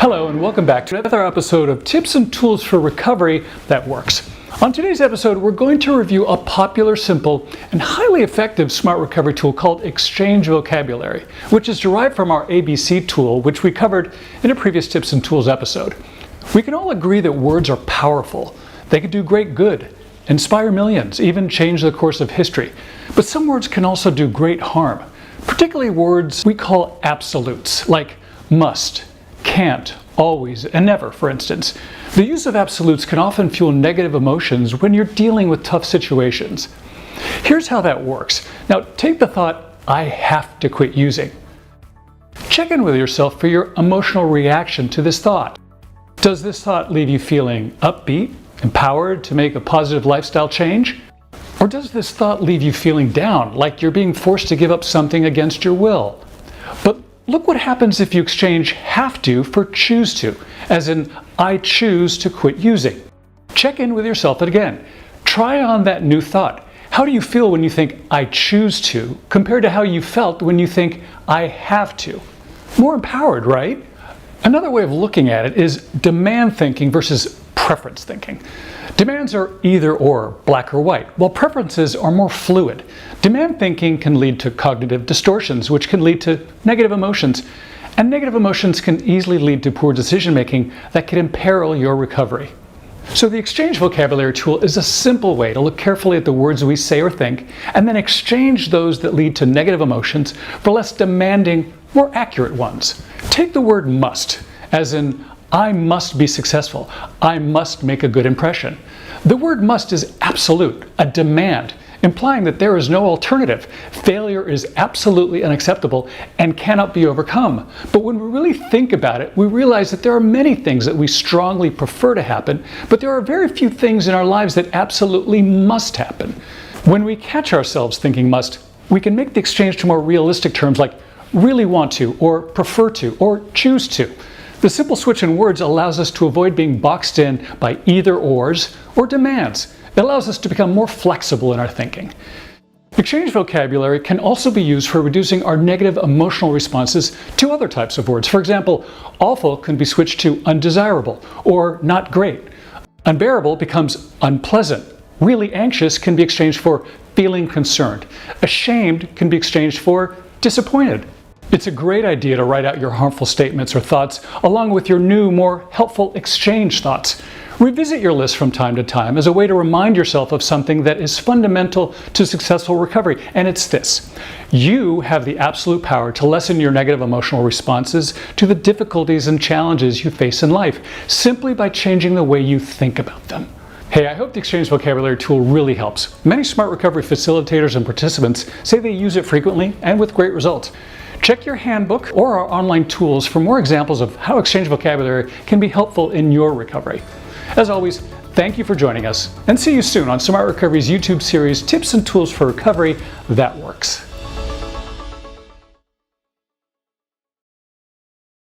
Hello and welcome back to another episode of Tips and Tools for Recovery That Works. On today's episode, we're going to review a popular, simple, and highly effective smart recovery tool called Exchange Vocabulary, which is derived from our ABC tool, which we covered in a previous Tips and Tools episode. We can all agree that words are powerful. They can do great good, inspire millions, even change the course of history. But some words can also do great harm, particularly words we call absolutes, like must, can't, always, and never, for instance. The use of absolutes can often fuel negative emotions when you're dealing with tough situations. Here's how that works. Now, take the thought, I have to quit using. Check in with yourself for your emotional reaction to this thought. Does this thought leave you feeling upbeat, empowered to make a positive lifestyle change? Or does this thought leave you feeling down, like you're being forced to give up something against your will? But look what happens if you exchange have to for choose to, as in, I choose to quit using. Check in with yourself again. Try on that new thought. How do you feel when you think I choose to, compared to how you felt when you think I have to? More empowered, right? Another way of looking at it is demand thinking versus preference thinking. Demands are either or, black or white, while preferences are more fluid. Demand thinking can lead to cognitive distortions, which can lead to negative emotions. And negative emotions can easily lead to poor decision making that can imperil your recovery. So the Exchange Vocabulary tool is a simple way to look carefully at the words we say or think, and then exchange those that lead to negative emotions for less demanding, more accurate ones. Take the word must, as in, I must be successful. I must make a good impression. The word must is absolute, a demand, implying that there is no alternative. Failure is absolutely unacceptable and cannot be overcome. But when we really think about it, we realize that there are many things that we strongly prefer to happen, but there are very few things in our lives that absolutely must happen. When we catch ourselves thinking must, we can make the exchange to more realistic terms like really want to, or prefer to, or choose to. The simple switch in words allows us to avoid being boxed in by either ors or demands. It allows us to become more flexible in our thinking. Exchange vocabulary can also be used for reducing our negative emotional responses to other types of words. For example, awful can be switched to undesirable or not great. Unbearable becomes unpleasant. Really anxious can be exchanged for feeling concerned. Ashamed can be exchanged for disappointed. It's a great idea to write out your harmful statements or thoughts along with your new, more helpful exchange thoughts. Revisit your list from time to time as a way to remind yourself of something that is fundamental to successful recovery, and it's this. You have the absolute power to lessen your negative emotional responses to the difficulties and challenges you face in life, simply by changing the way you think about them. Hey, I hope the Exchange Vocabulary tool really helps. Many smart recovery facilitators and participants say they use it frequently and with great results. Check your handbook or our online tools for more examples of how Exchange Vocabulary can be helpful in your recovery. As always, thank you for joining us, and see you soon on Smart Recovery's YouTube series, Tips and Tools for Recovery That Works.